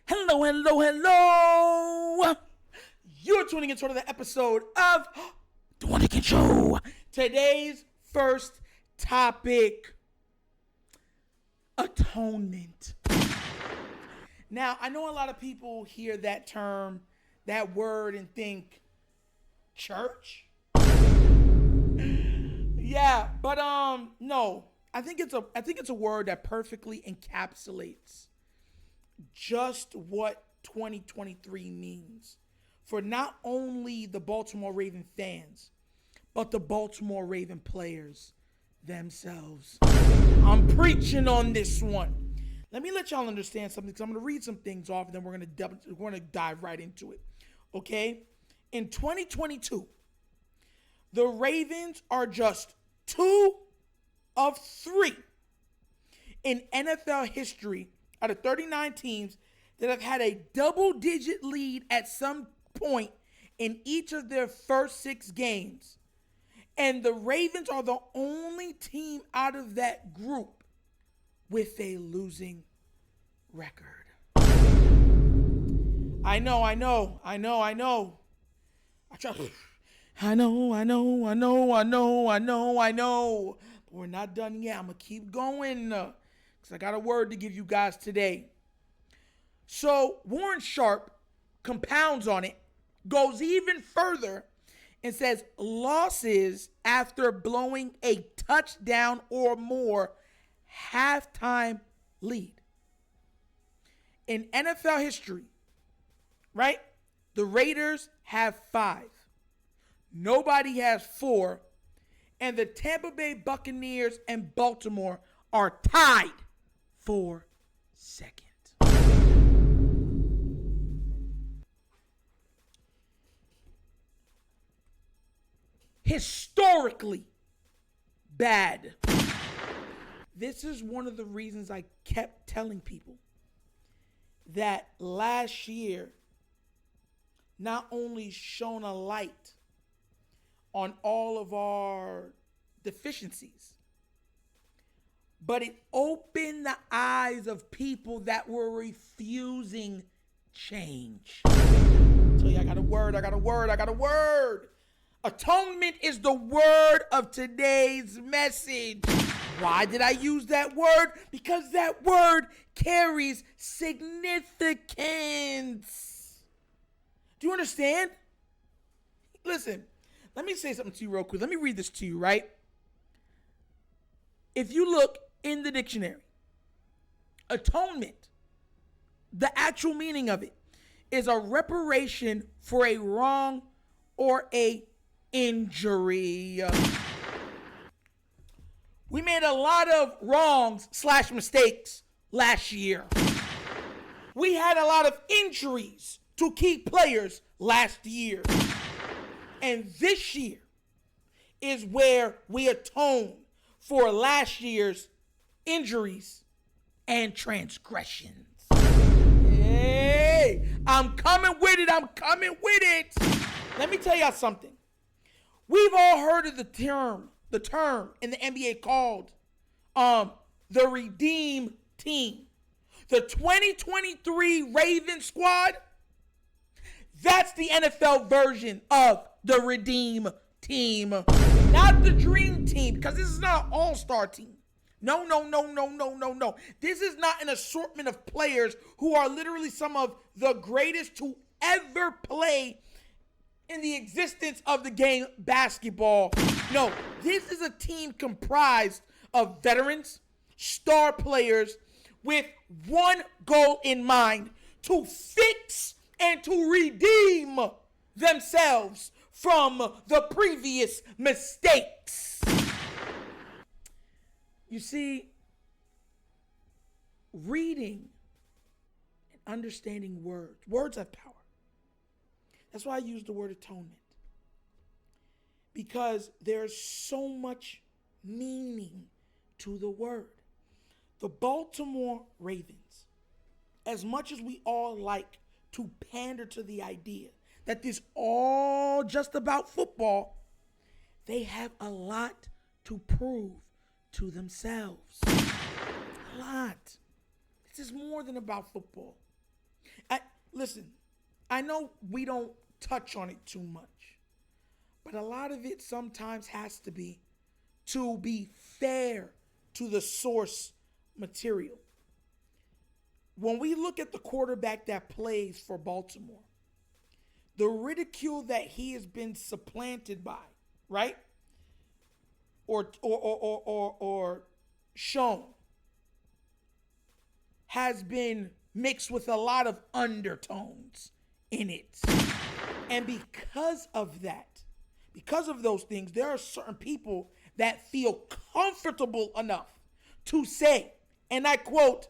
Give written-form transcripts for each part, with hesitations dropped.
Hello, hello, hello. You're tuning into another episode of The Wunderkind Today's first topic, atonement. Now, I know a lot of people hear that term, that word, and think church. Yeah, but no. I think it's a word that perfectly encapsulates just what 2023 means for not only the Baltimore Raven fans, but the Baltimore Raven players themselves. I'm preaching on this one. Let me let y'all understand something, because I'm going to read some things off, and then we're going to dive right into it. Okay? In 2022, the Ravens are just 2 of 3 in NFL history out of 39 teams that have had a double-digit lead at some point in each of their first 6 games. And the Ravens are the only team out of that group with a losing record. I know. I know. But we're not done yet. I'm going to keep going because I got a word to give you guys today. So Warren Sharp compounds on it, goes even further, and says losses after blowing a touchdown or more halftime lead. In NFL history, right? The Raiders have 5. Nobody has 4. And the Tampa Bay Buccaneers and Baltimore are tied for second. Historically bad. This is one of the reasons I kept telling people that last year not only shone a light on all of our deficiencies, but it opened the eyes of people that were refusing change. So I got a word. Atonement is the word of today's message. Why did I use that word? Because that word carries significance. Do you understand? Listen, let me say something to you real quick. Let me read this to you, right? If you look in the dictionary, atonement, the actual meaning of it is a reparation for a wrong or a injury. We made a lot of wrongs / mistakes last year. We had a lot of injuries to key players last year. And this year is where we atone for last year's injuries and transgressions. Hey, I'm coming with it. Let me tell y'all something. We've all heard of the term in the NBA called the Redeem Team. The 2023 Ravens squad, that's the NFL version of the Redeem Team. Not the Dream Team, because this is not an all-star team. No. This is not an assortment of players who are literally some of the greatest to ever play in the existence of the game basketball. No, this is a team comprised of veterans, star players, with one goal in mind: to fix and to redeem themselves from the previous mistakes. You see, reading and understanding words have power. That's why I use the word atonement, because there's so much meaning to the word. The Baltimore Ravens, as much as we all like to pander to the idea that this all just about football, they have a lot to prove to themselves. A lot. This is more than about football. Listen, I know we don't touch on it too much, but a lot of it sometimes has to be fair to the source material. When we look at the quarterback that plays for Baltimore, the ridicule that he has been supplanted by, right? Or shown has been mixed with a lot of undertones in it. And because of that, because of those things, there are certain people that feel comfortable enough to say, and I quote,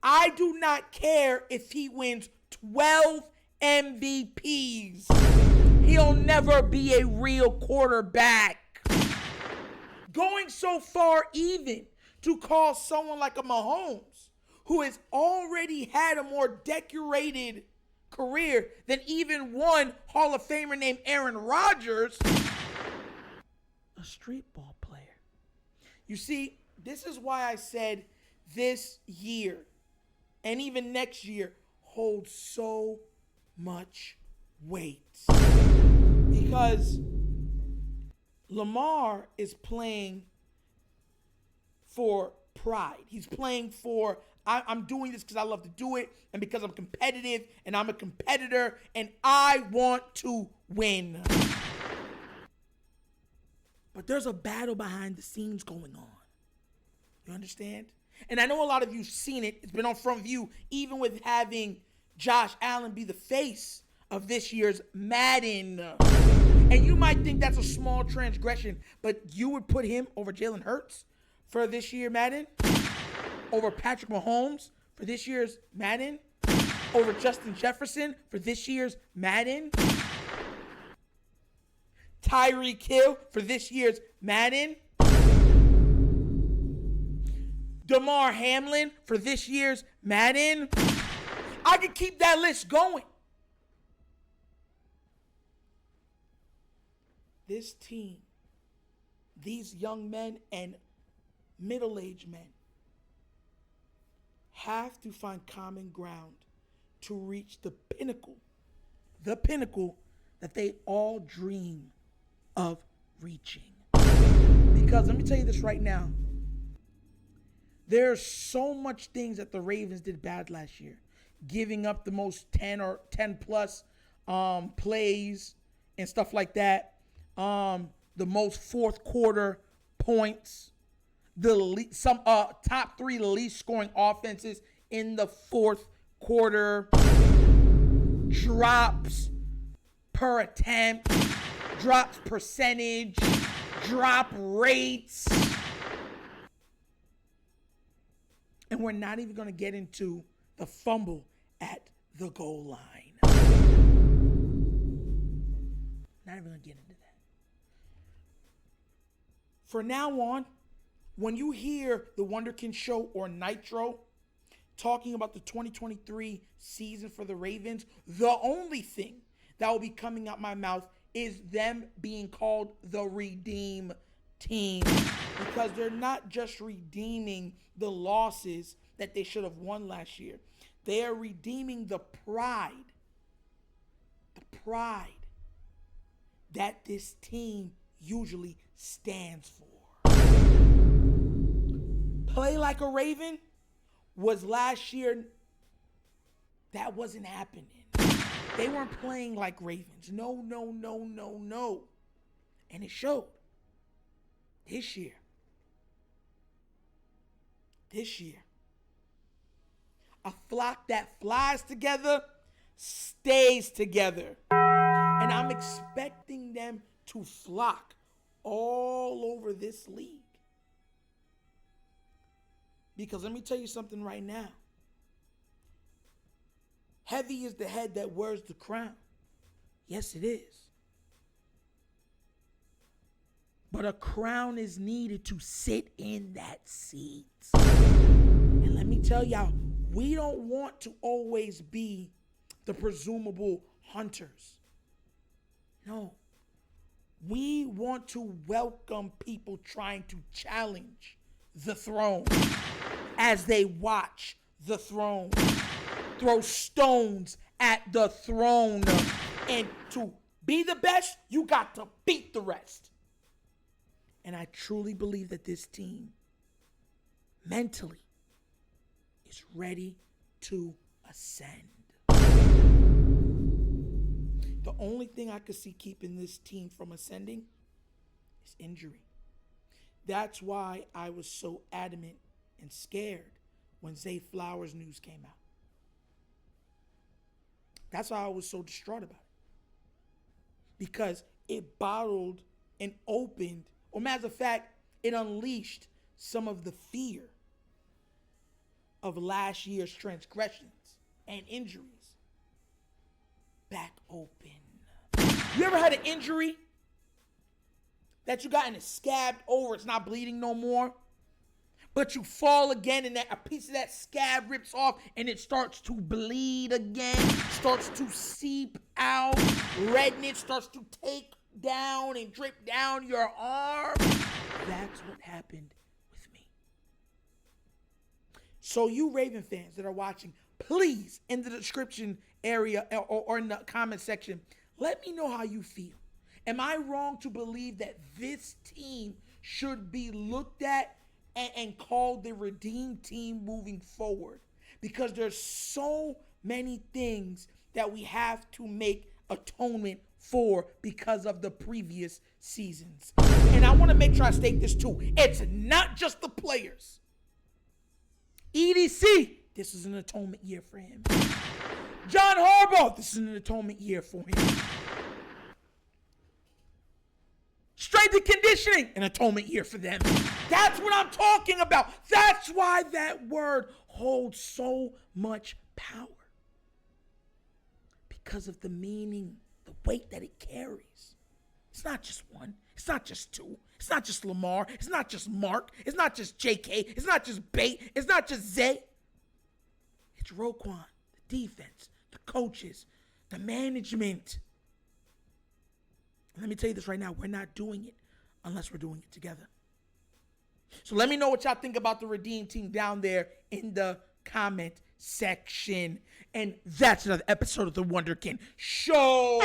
"I do not care if he wins 12 MVPs. He'll never be a real quarterback." Going so far even to call someone like a Mahomes, who has already had a more decorated career than even one Hall of Famer named Aaron Rodgers, a street ball player. You see, this is why I said this year and even next year holds so much weight. Because Lamar is playing for pride. He's playing for, I'm doing this because I love to do it and because I'm competitive and I'm a competitor and I want to win. But there's a battle behind the scenes going on. You understand? And I know a lot of you've seen it. It's been on front view, even with having Josh Allen be the face of this year's Madden. And you might think that's a small transgression, but you would put him over Jalen Hurts for this year Madden? Over Patrick Mahomes for this year's Madden? Over Justin Jefferson for this year's Madden? Tyreek Hill for this year's Madden? Damar Hamlin for this year's Madden? I could keep that list going. This team, these young men and middle-aged men have to find common ground to reach the pinnacle that they all dream of reaching. Because let me tell you this right now. There's so much things that the Ravens did bad last year. Giving up the most 10 or 10 plus plays and stuff like that. The most fourth quarter points. Some top 3 least scoring offenses in the fourth quarter. Drops per attempt. Drops percentage. Drop rates. And we're not even going to get into the fumble at the goal line. Not even going to get into that. For now on, when you hear the Wunderkind Show or Nitro talking about the 2023 season for the Ravens, the only thing that will be coming out my mouth is them being called the Redeem Team. Because they're not just redeeming the losses that they should have won last year. They are redeeming the pride that this team usually stands for. Play like a Raven was last year, that wasn't happening. They weren't playing like Ravens. No. And it showed. This year, a flock that flies together stays together. And I'm expecting them to flock all over this league. Because let me tell you something right now. Heavy is the head that wears the crown. Yes, it is. But a crown is needed to sit in that seat. And let me tell y'all, we don't want to always be the presumable hunters. No. We want to welcome people trying to challenge the throne as they watch the throne throw stones at the throne. And to be the best, you got to beat the rest. And I truly believe that this team mentally is ready to ascend. The only thing I could see keeping this team from ascending is injury. That's why I was so adamant and scared when Zay Flowers news came out. That's why I was so distraught about it. Because it bottled and opened, or matter of fact, it unleashed some of the fear of last year's transgressions and injuries back open. You ever had an injury that you got and it's scabbed over, it's not bleeding no more, but you fall again and a piece of that scab rips off and it starts to bleed again, starts to seep out, redness starts to take down and drip down your arm? That's what happened with me. So you Raven fans that are watching, please, in the description area or in the comment section, let me know how you feel. Am I wrong to believe that this team should be looked at and called the redeemed team moving forward? Because there's so many things that we have to make atonement for because of the previous seasons. And I want to make sure I state this too. It's not just the players. EDC, this is an atonement year for him. John Harbaugh, this is an atonement year for him. Strength and conditioning, an atonement year for them. That's what I'm talking about. That's why that word holds so much power. Because of the meaning, the weight that it carries. It's not just one. It's not just two. It's not just Lamar. It's not just Mark. It's not just JK. It's not just Bate. It's not just Zay. It's Roquan, the defense, the coaches, the management. Let me tell you this right now. We're not doing it unless we're doing it together. So let me know what y'all think about the Redeem team down there in the comment section. And that's another episode of the Wunderkind Show.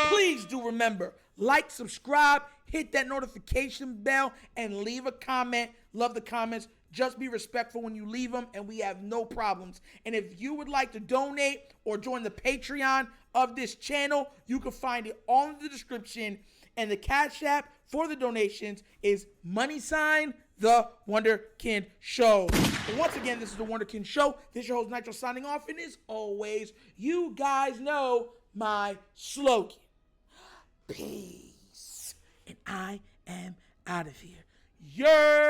Please do remember, like, subscribe, hit that notification bell, and leave a comment. Love the comments. Just be respectful when you leave them, and we have no problems. And if you would like to donate or join the Patreon of this channel, you can find it all in the description. And the Cash App for the donations is $The Show. But once again, this is The Wunderkind Show. This is your host, Nitro, signing off. And as always, you guys know my slogan. Peace. And I am out of here. Yeah.